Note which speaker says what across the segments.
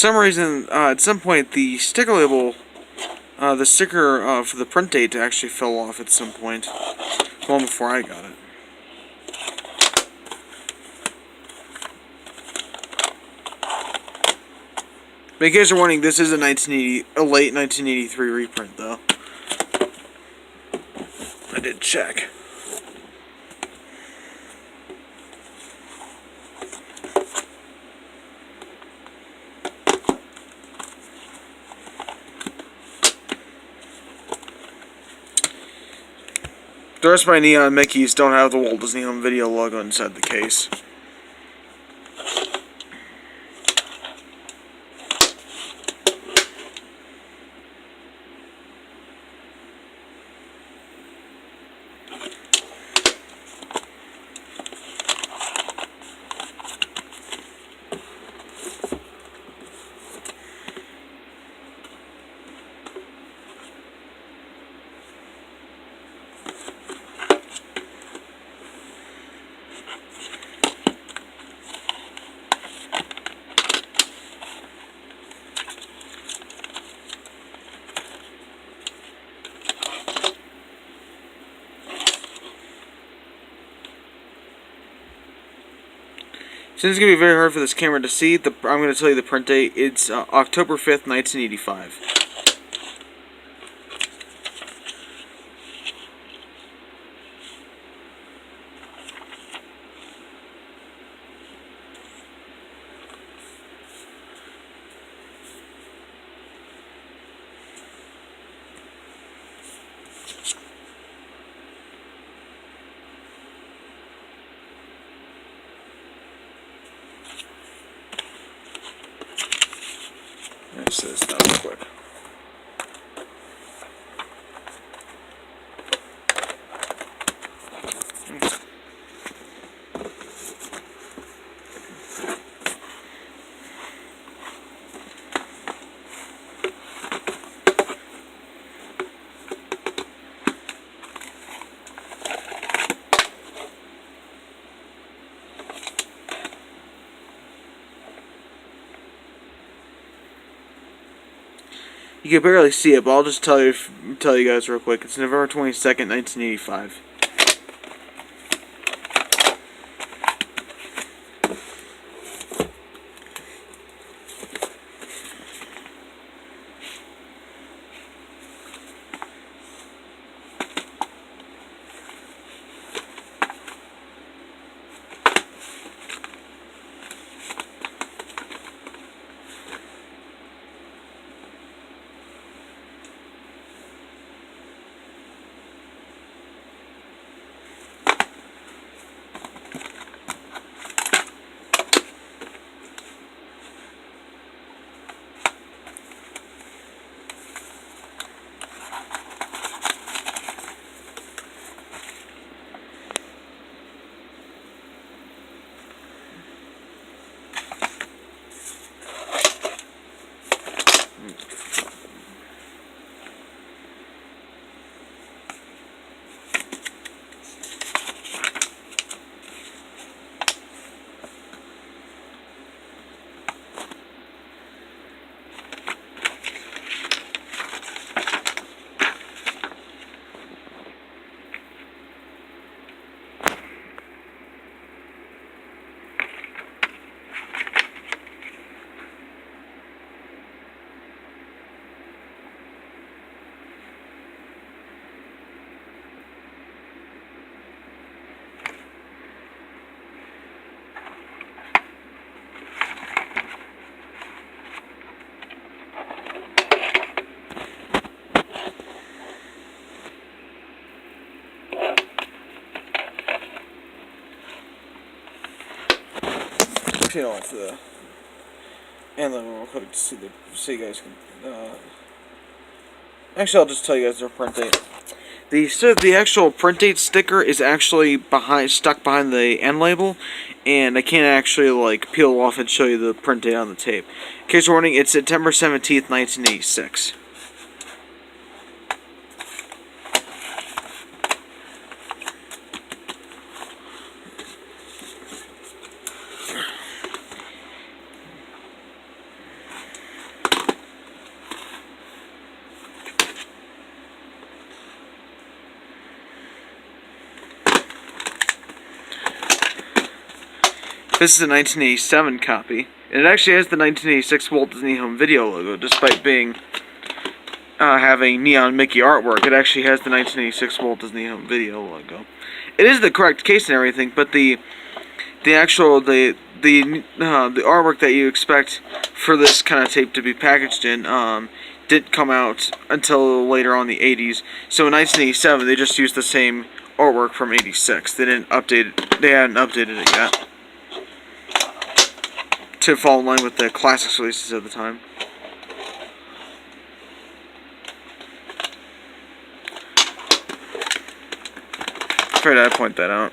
Speaker 1: some reason, at some point, the sticker label, the sticker for the print date actually fell off at some point. Long before I got it. But in case you're wondering, this is a late 1983 reprint, though. I did check. The rest of my neon Mickeys don't have the Walt Disney Home Video logo inside the case. Since it's going to be very hard for this camera to see, I'm going to tell you the print date. It's October 5th, 1985. Let's do this now real quick. You can barely see it, but I'll just tell you guys real quick. It's November 22nd, 1985. You know, off the and then real quick to see so you guys can. Actually, I'll just tell you guys their print date. The actual print date sticker is actually stuck behind the end label, and I can't actually like peel off and show you the print date on the tape. In case you're wondering, it's September 17th, 1986. This is a 1987 copy. And it actually has the 1986 Walt Disney Home Video logo, despite being having neon Mickey artwork. It actually has the 1986 Walt Disney Home Video logo. It is the correct case and everything, but the artwork that you expect for this kind of tape to be packaged in didn't come out until later on in the 80s. So in 1987, they just used the same artwork from 86. They didn't update it. They hadn't updated it yet to fall in line with the classics releases at the time. Afraid I'd point that out.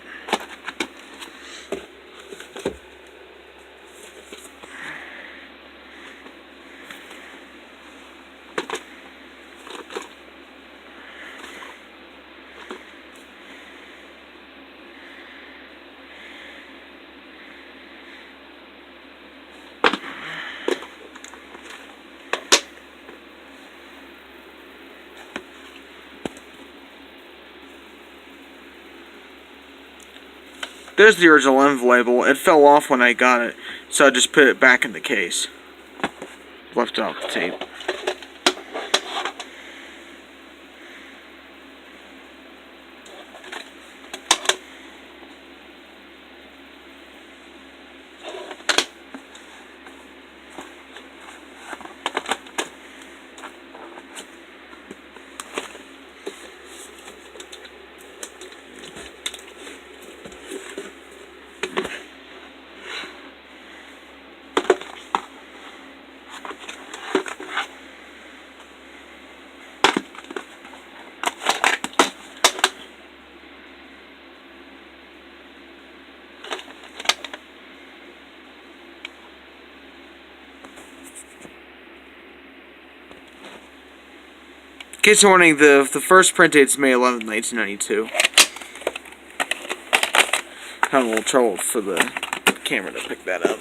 Speaker 1: There's the original envelope label. It fell off when I got it, so I just put it back in the case. Left out the tape. In case you're wondering, the first print date's May 11th, 1992. Had a little trouble for the camera to pick that up.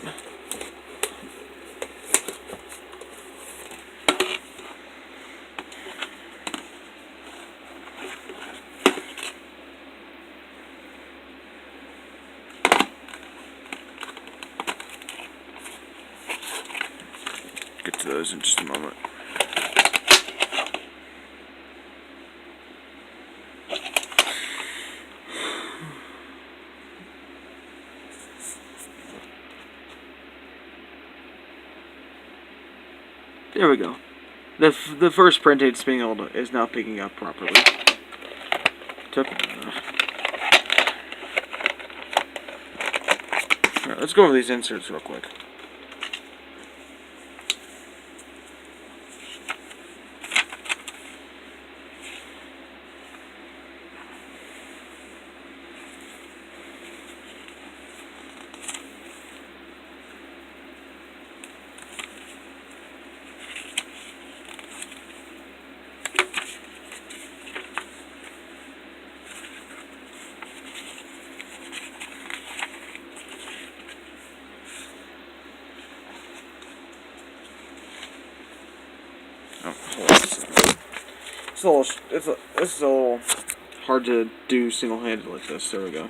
Speaker 1: Get to those in just a moment. There we go. The first print date's being able to, is now picking up properly. Alright, let's go over these inserts real quick. It's a little hard to do single-handed like this. There we go.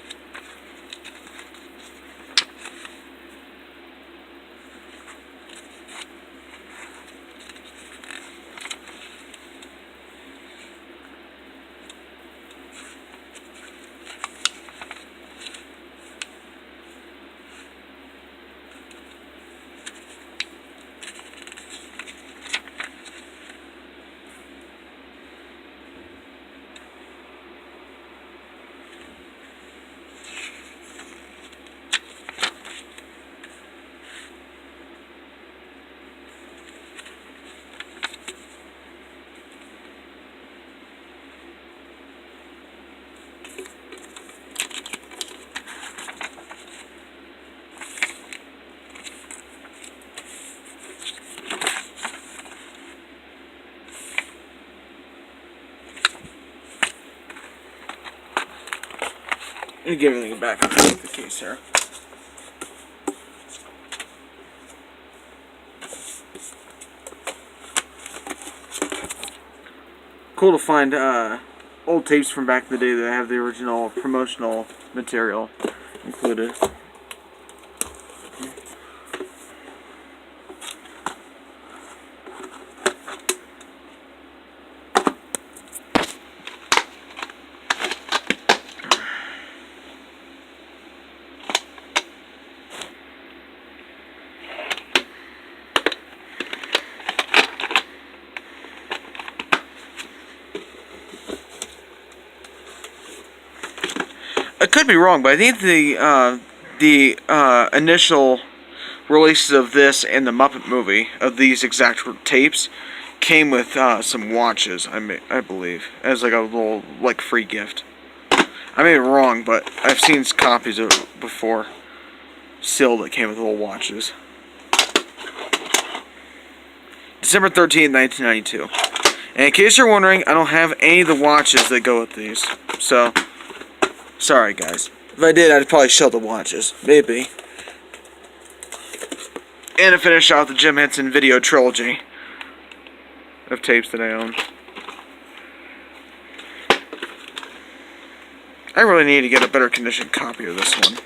Speaker 1: Let me get everything back underneath the case here. Cool to find old tapes from back in the day that have the original promotional material included. could be wrong, but I think the initial releases of this and the Muppet movie of these exact tapes came with some watches. I believe as like a little like free gift. I may be wrong, but I've seen copies of it before, sealed that came with little watches. December 13th, 1992. And in case you're wondering, I don't have any of the watches that go with these. So, sorry guys. If I did, I'd probably show the watches. Maybe. And to finish off the Jim Henson video trilogy of tapes that I own. I really need to get a better condition copy of this one.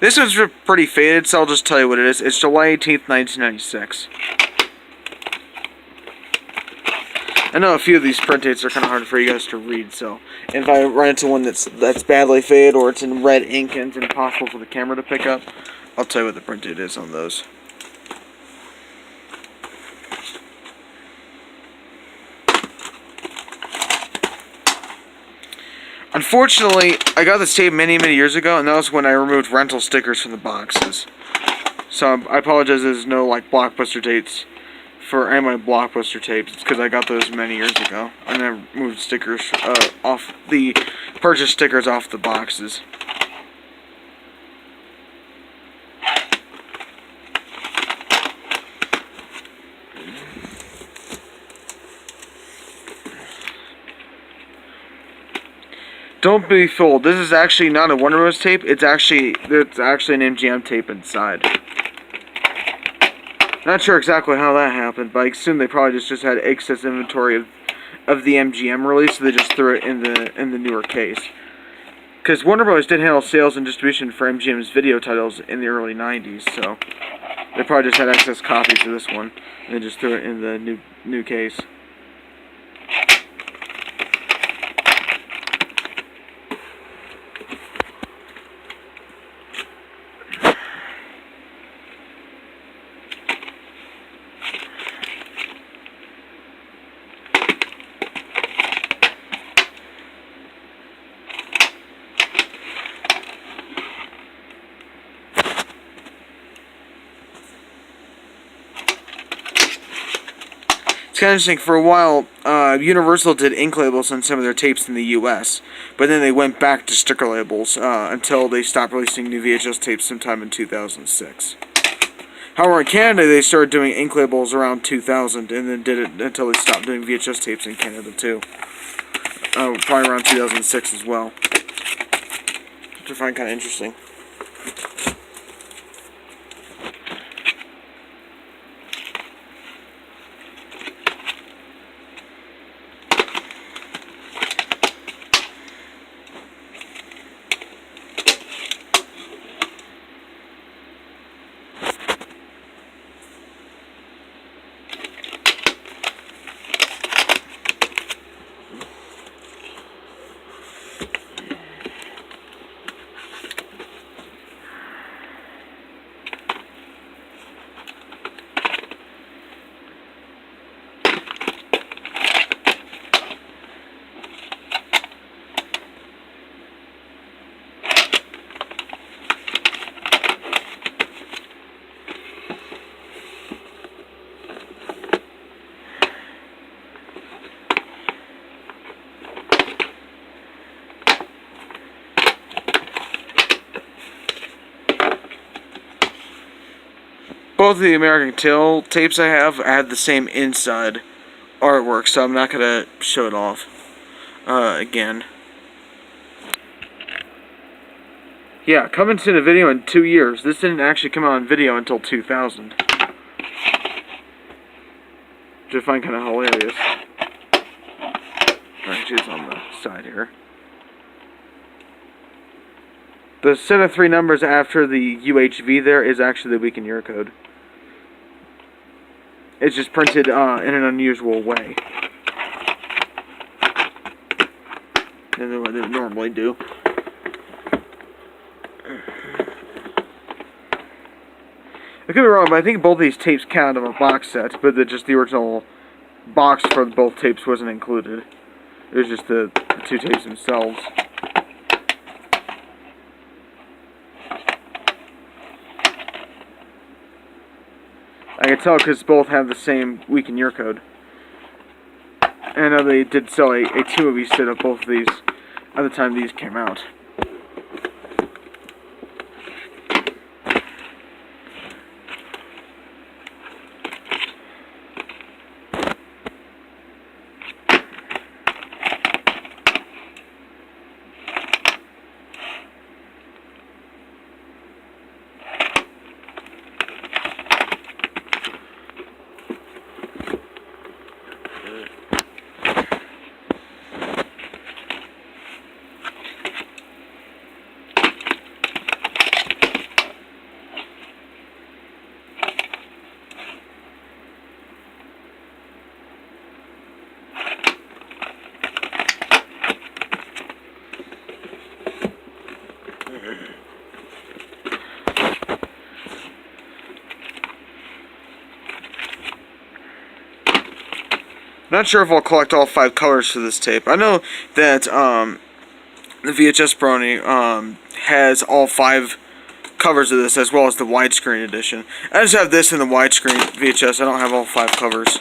Speaker 1: This one's pretty faded, so I'll just tell you what it is. It's July 18th, 1996. I know a few of these print dates are kind of hard for you guys to read, so if I run into one that's badly faded or it's in red ink and it's impossible for the camera to pick up, I'll tell you what the print date is on those. Unfortunately, I got this tape many years ago, and that was when I removed rental stickers from the boxes. So I apologize there's no like Blockbuster dates for any of my Blockbuster tapes. It's because I got those many years ago. And I removed stickers off the purchase stickers off the boxes. Don't be fooled. This is actually not a Wonder Bros tape. It's actually an MGM tape inside. Not sure exactly how that happened, but I assume they probably just had excess inventory of the MGM release, so they just threw it in the newer case. Because Warner Bros did handle sales and distribution for MGM's video titles in the early '90s, so they probably just had excess copies of this one and they just threw it in the new case. It's kind of interesting. For a while, Universal did ink labels on some of their tapes in the U.S., but then they went back to sticker labels until they stopped releasing new VHS tapes sometime in 2006. However, in Canada, they started doing ink labels around 2000, and then did it until they stopped doing VHS tapes in Canada, too. Probably around 2006 as well. Which I find kind of interesting. both of the American Tail tapes I had the same inside artwork, so I'm not gonna show it off again. Yeah, coming to the video in 2 years. This didn't actually come out on video until 2000. Which I find kind of hilarious. Actually, it's on the side here. The set of 3 numbers after the UHV there is actually the week in year code. It's just printed in an unusual way than the way they normally do. I could be wrong, but I think both of these tapes count of a box set, but just the original box for both tapes wasn't included. It was just the 2 tapes themselves. I can tell because both have the same week and year code. And I know they did sell a 2-movie set of both of these at the time these came out. Not sure if I'll collect all 5 colors for this tape. I know that the VHS Brony has all 5 covers of this, as well as the widescreen edition. I just have this in the widescreen VHS. I don't have all 5 covers.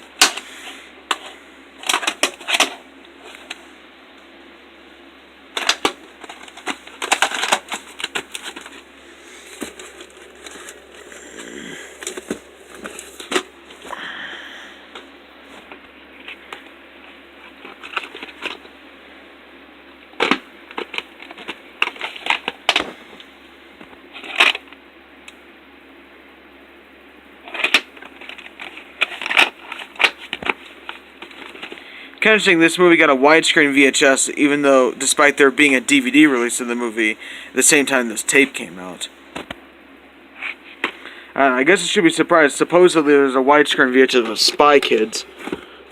Speaker 1: Kind of interesting, this movie got a widescreen VHS, even though, despite there being a DVD release of the movie at the same time this tape came out. I guess I should be surprised. Supposedly there's a widescreen VHS of Spy Kids.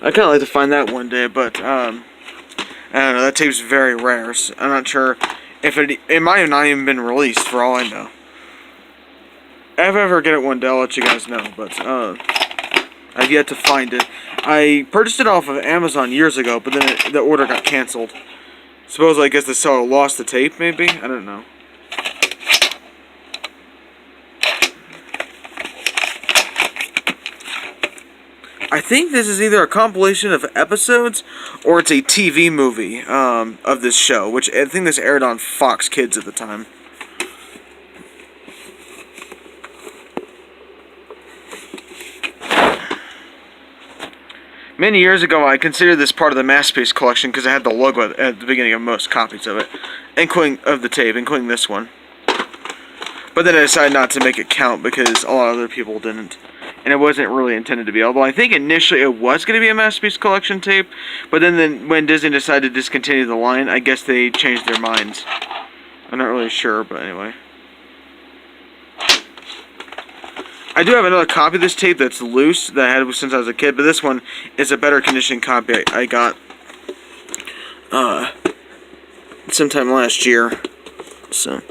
Speaker 1: I'd kind of like to find that one day, but I don't know, that tape's very rare. So I'm not sure if it might have not even been released, for all I know. If I ever get it one day, I'll let you guys know, but I've yet to find it. I purchased it off of Amazon years ago, but then the order got canceled. Suppose I guess the seller lost the tape, maybe? I don't know. I think this is either a compilation of episodes or it's a TV movie of this show, which I think this aired on Fox Kids at the time. Many years ago, I considered this part of the Masterpiece collection because it had the logo at the beginning of most copies of it, including of the tape, including this one. But then I decided not to make it count because a lot of other people didn't, and it wasn't really intended to be. Although I think initially it was going to be a Masterpiece collection tape, but then when Disney decided to discontinue the line, I guess they changed their minds. I'm not really sure, but anyway. I do have another copy of this tape that's loose that I had since I was a kid, but this one is a better condition copy I got sometime last year. So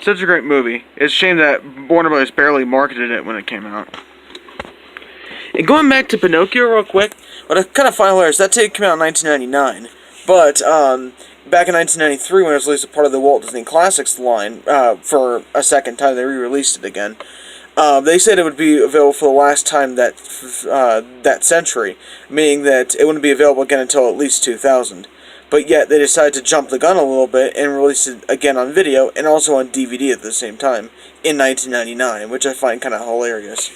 Speaker 1: such a great movie. It's a shame that Warner Bros. Barely marketed it when it came out. And going back to Pinocchio real quick, what I kind of find hilarious, that tape came out in 1999. But back in 1993, when it was released as part of the Walt Disney Classics line, for a second time, they re-released it again. They said it would be available for the last time that century, meaning that it wouldn't be available again until at least 2000. But yet they decided to jump the gun a little bit and release it again on video and also on DVD at the same time in 1999, which I find kind of hilarious.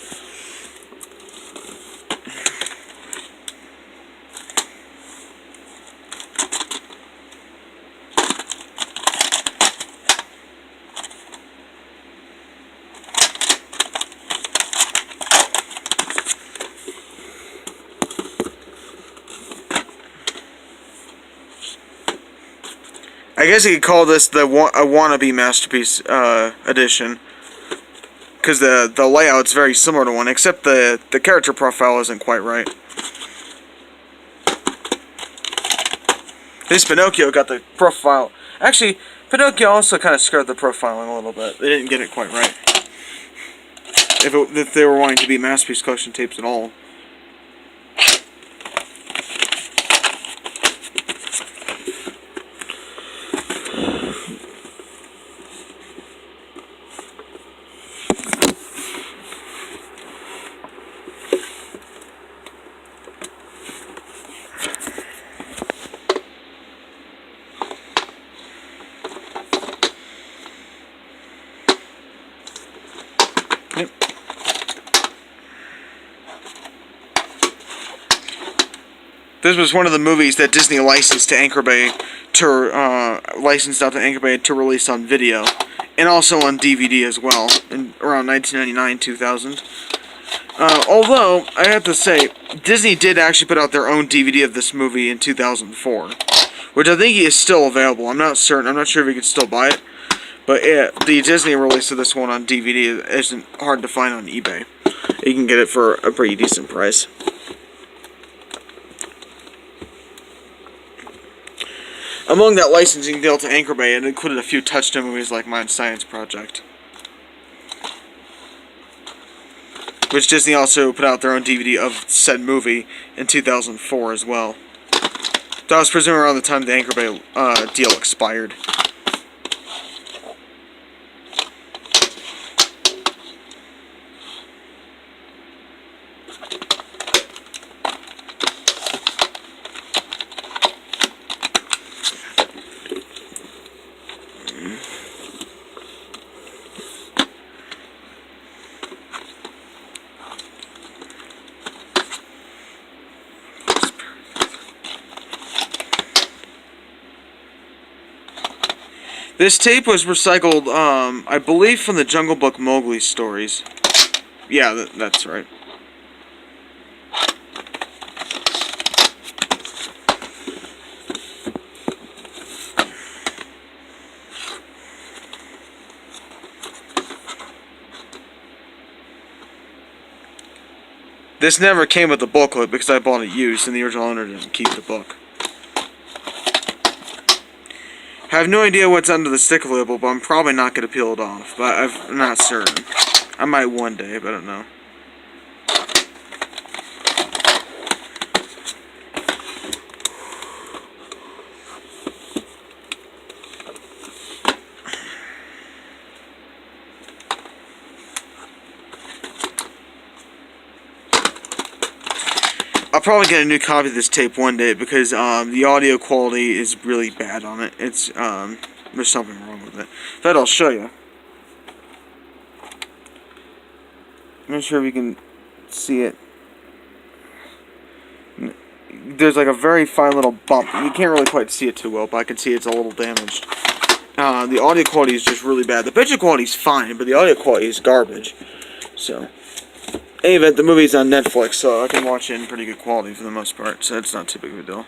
Speaker 1: I guess you could call this a wannabe masterpiece edition, because the layout's very similar to one, except the character profile isn't quite right. This Pinocchio got the profile. Actually, Pinocchio also kind of screwed the profiling a little bit. They didn't get it quite right. If they were wanting to be masterpiece collection tapes at all. This was one of the movies that Disney licensed to Anchor Bay to release on video, and also on DVD as well, in around 1999-2000. Although I have to say, Disney did actually put out their own DVD of this movie in 2004, which I think is still available. I'm not certain. I'm not sure if you can still buy it, but the Disney release of this one on DVD isn't hard to find on eBay. You can get it for a pretty decent price. Among that licensing deal to Anchor Bay, it included a few Touchstone movies like Mind Science Project, which Disney also put out their own DVD of said movie in 2004 as well. That was presumably around the time the Anchor Bay deal expired. This tape was recycled, I believe, from the Jungle Book Mowgli stories. Yeah, that's right. This never came with the booklet because I bought it used, and the original owner didn't keep the book. I have no idea what's under the sticker label, but I'm probably not going to peel it off. But I'm not certain. I might one day, but I don't know. I'll probably get a new copy of this tape one day because the audio quality is really bad on it. It's there's something wrong with it. That I'll show you. I'm not sure if you can see it. There's like a very fine little bump. You can't really quite see it too well, but I can see it's a little damaged. The audio quality is just really bad. The picture quality is fine, but the audio quality is garbage. So. In any event, the movie's on Netflix, so I can watch it in pretty good quality for the most part, so it's not too big of a deal.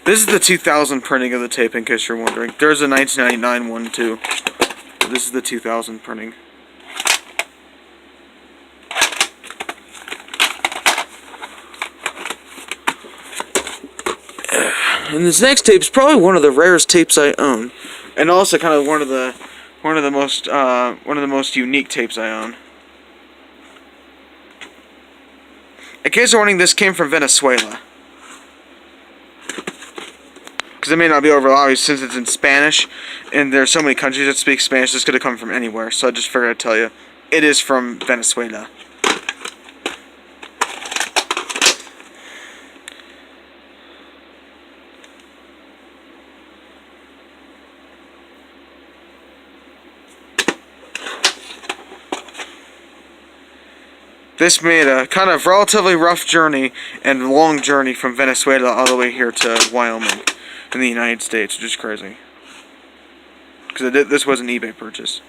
Speaker 1: This is the 2000 printing of the tape, in case you're wondering. There's a 1999 one, too. But this is the 2000 printing. And this next tape is probably one of the rarest tapes I own. And also kind of one of the most unique tapes I own. In case you're wondering, this came from Venezuela. because it may not be over obvious since it's in Spanish, and there's so many countries that speak Spanish. This could have come from anywhere, so I just figured I'd tell you. It is from Venezuela. This made a kind of relatively rough journey and long journey from Venezuela all the way here to Wyoming in the United States, which is crazy. Because this was an eBay purchase.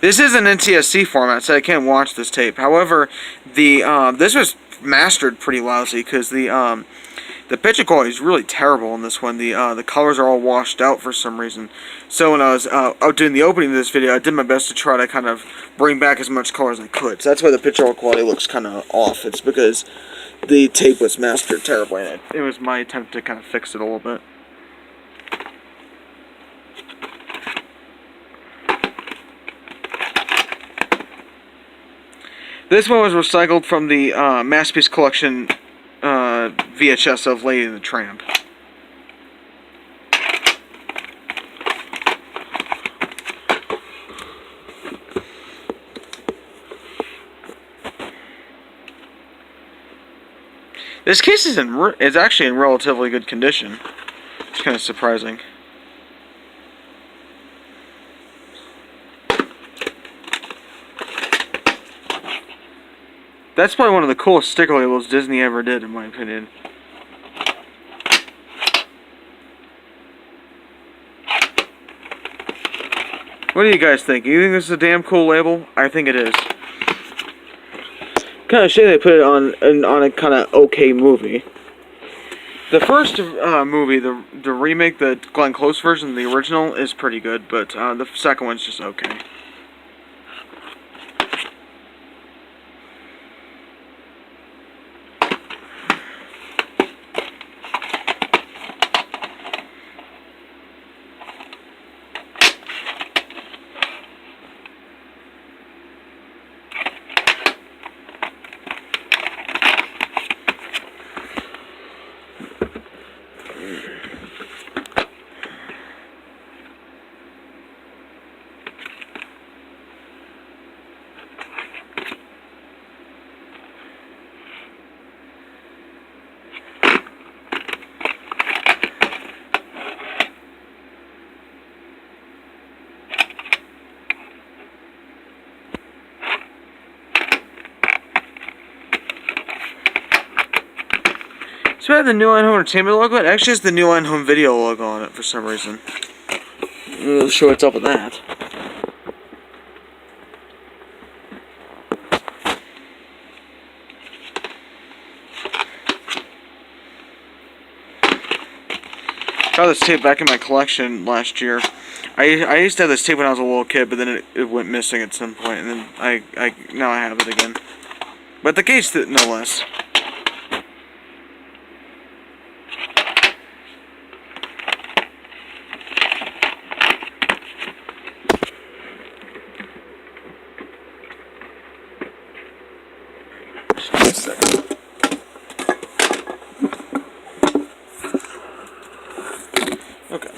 Speaker 1: This is an NTSC format, so I can't watch this tape. However, this was mastered pretty lousy because the picture quality is really terrible in this one. The colors are all washed out for some reason. So when I was out doing the opening of this video, I did my best to try to kind of bring back as much color as I could. So that's why the picture quality looks kind of off. It's because the tape was mastered terribly, and it was my attempt to kind of fix it a little bit. This one was recycled from the Masterpiece Collection VHS of Lady and the Tramp. This case is actually in relatively good condition. It's kind of surprising. That's probably one of the coolest sticker labels Disney ever did, in my opinion. What do you guys think? You think this is a damn cool label? I think it is. Kind of shame they put it on a kind of okay movie. The first movie, the remake, the Glenn Close version, the original, is pretty good, but the second one's just okay. So I have the New Line Home Entertainment logo. It actually has the New Line Home Video logo on it for some reason. We'll show what's up with that. Got this tape back in my collection last year. I used to have this tape when I was a little kid, but then it went missing at some point, and then now I have it again. But the case, no less. Okay.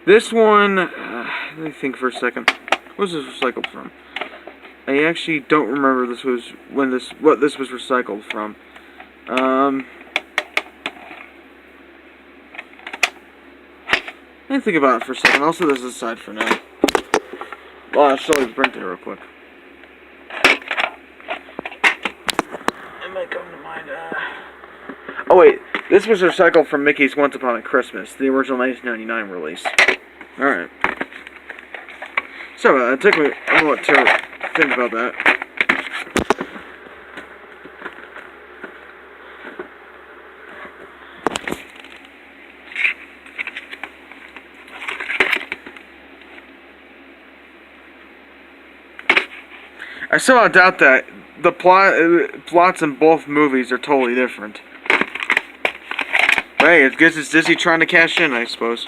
Speaker 1: This one, let me think for a second. What was this recycled from? I actually don't remember what this was recycled from. Let me think about it for a second. I'll set this aside for now. Well, I'll show you the printer real quick. It might come to mind. Oh wait, this was recycled from Mickey's Once Upon a Christmas, the original 1999 release. Alright. So, it took me a moment to think about that. I somehow doubt that the plots in both movies are totally different. But hey, I guess it's Disney trying to cash in, I suppose.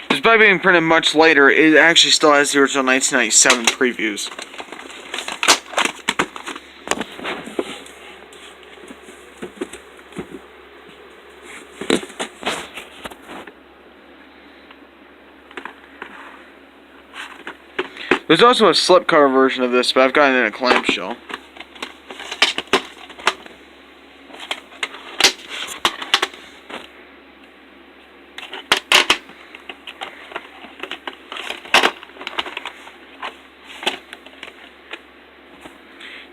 Speaker 1: Despite being printed much later, it actually still has the original 1997 previews. There's also a slipcover version of this, but I've got it in a clamshell.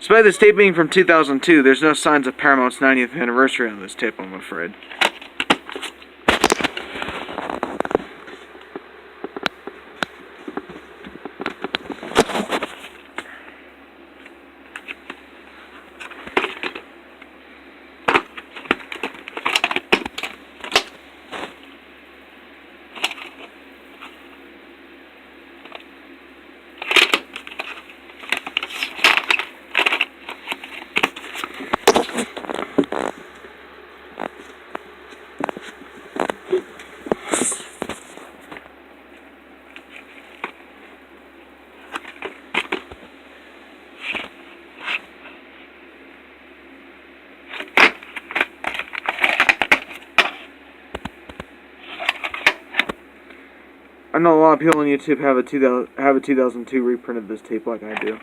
Speaker 1: Despite this tape being from 2002, there's no signs of Paramount's 90th anniversary on this tape, I'm afraid. I know a lot of people on YouTube have a 2002 reprint of this tape like I do.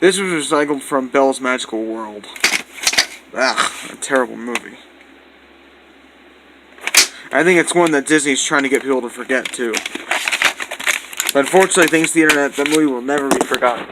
Speaker 1: This was recycled from Belle's Magical World. A terrible movie. I think it's one that Disney's trying to get people to forget, too. But unfortunately, thanks to the internet, the movie will never be forgotten.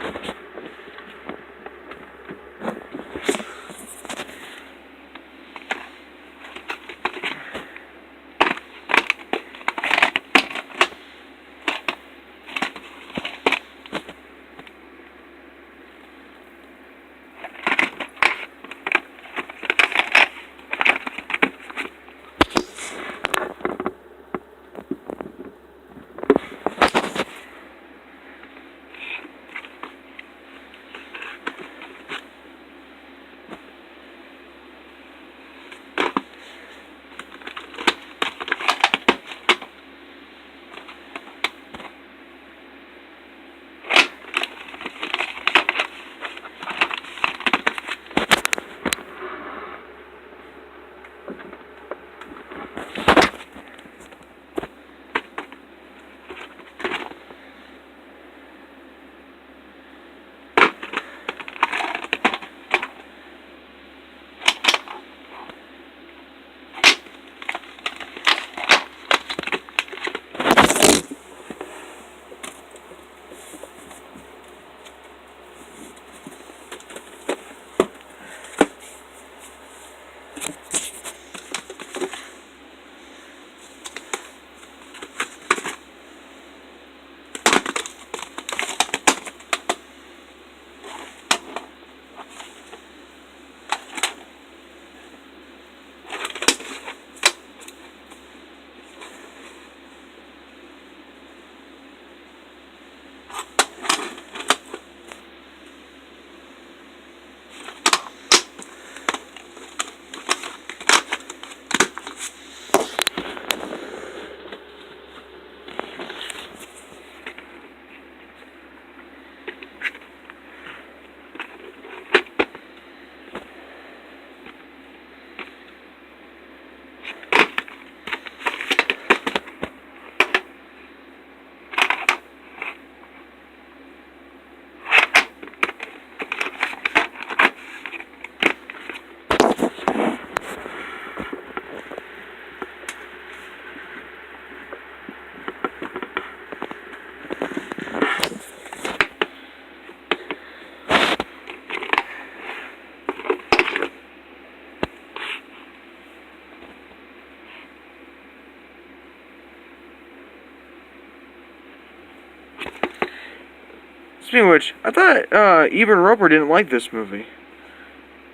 Speaker 1: Speaking of which, I thought Eben Roper didn't like this movie.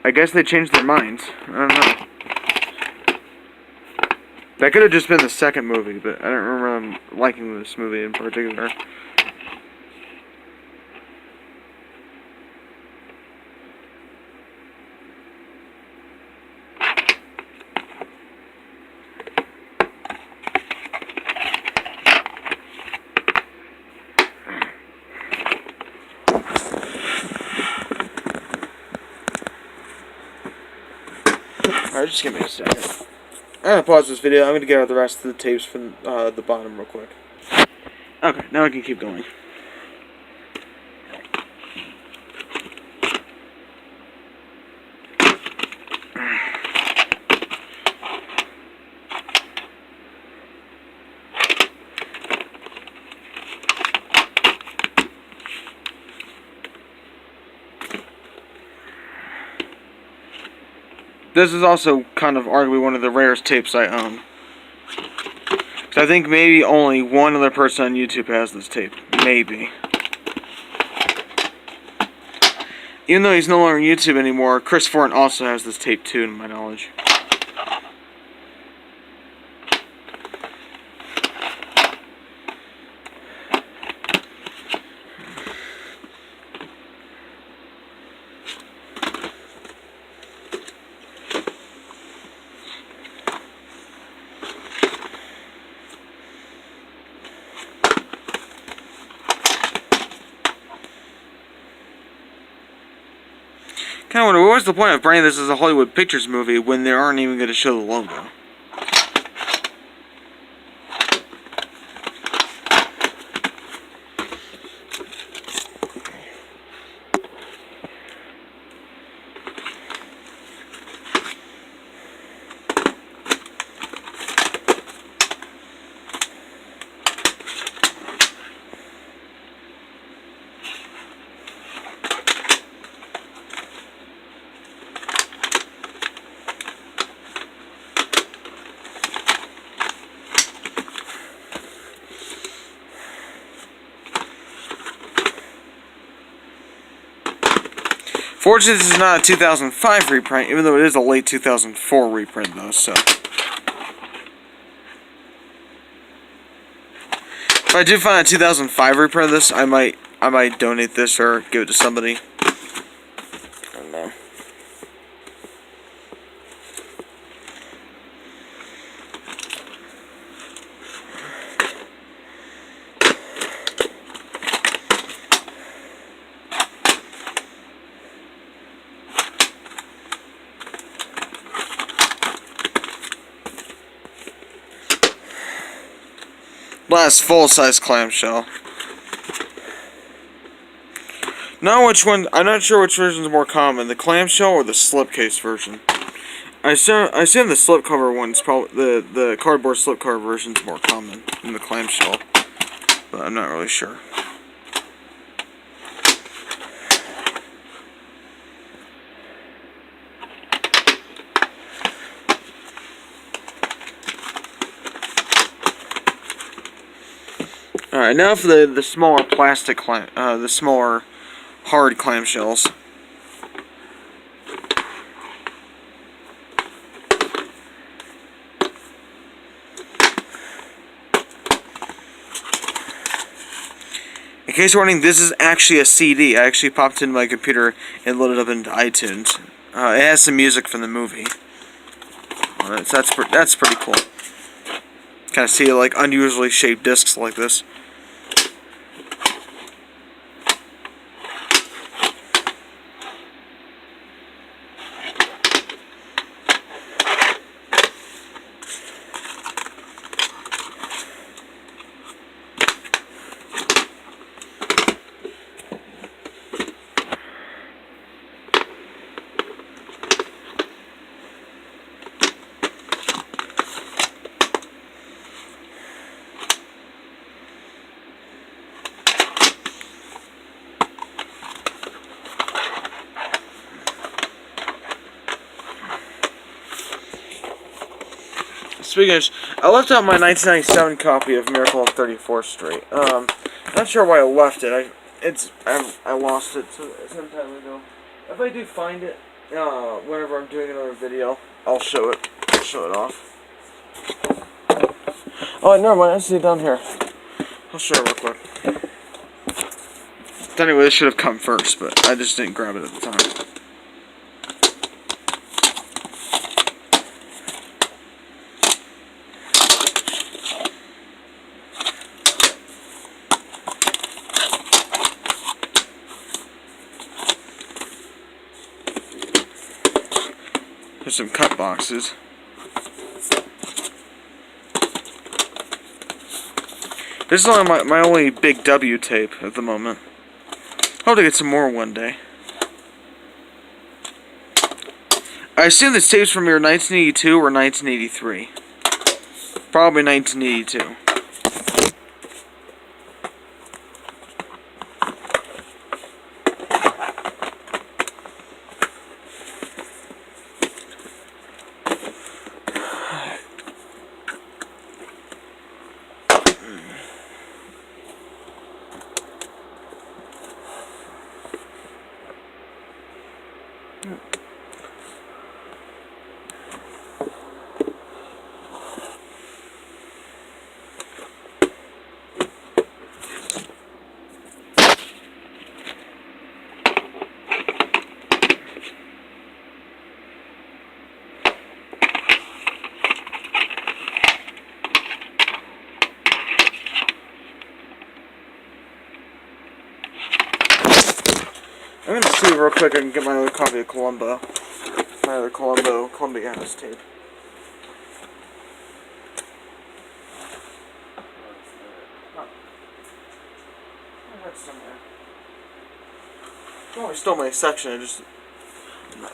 Speaker 1: I guess they changed their minds. I don't know. That could have just been the second movie, but I don't remember them liking this movie in particular. Alright, just give me a second. I'm gonna pause this video. I'm gonna get out the rest of the tapes from the bottom real quick. Okay, now I can keep going. This is also kind of arguably one of the rarest tapes I own. So I think maybe only one other person on YouTube has this tape. Maybe. Even though he's no longer on YouTube anymore, Chris Fortin also has this tape too, to my knowledge. Kind of wonder, what was the point of branding this as a Hollywood Pictures movie when they aren't even going to show the logo? Fortunately, this is not a 2005 reprint, even though it is a late 2004 reprint, though, so. If I do find a 2005 reprint of this, I might donate this or give it to somebody. I don't know. Last full-size clamshell. Now which one? I'm not sure which version is more common, the clamshell or the slipcase version. I assume the slipcover one's probably the cardboard slipcover version's more common than the clamshell, but I'm not really sure. Alright, now for the smaller plastic the smaller hard clamshells. In case you're wondering, this is actually a CD. I actually popped it into my computer and loaded it up into iTunes. It has some music from the movie. That's pretty cool. Kind of see like unusually shaped discs like this. Speaking of which, I left out my 1997 copy of Miracle on 34th Street. Not sure why I left it. I lost it some time ago. If I do find it, whenever I'm doing another video, I'll show it. I'll show it off. Oh, never mind. I see it down here. I'll show it real quick. Anyway, this should have come first, but I just didn't grab it at the time. There's some cut boxes. This is only my only big W tape at the moment. I hope to get some more one day. I assume this tape's from either 1982 or 1983. Probably 1982. I'm gonna see real quick I can get my other copy of Columbo. My other Columbia House tape. Oh, I stole my section. I'm not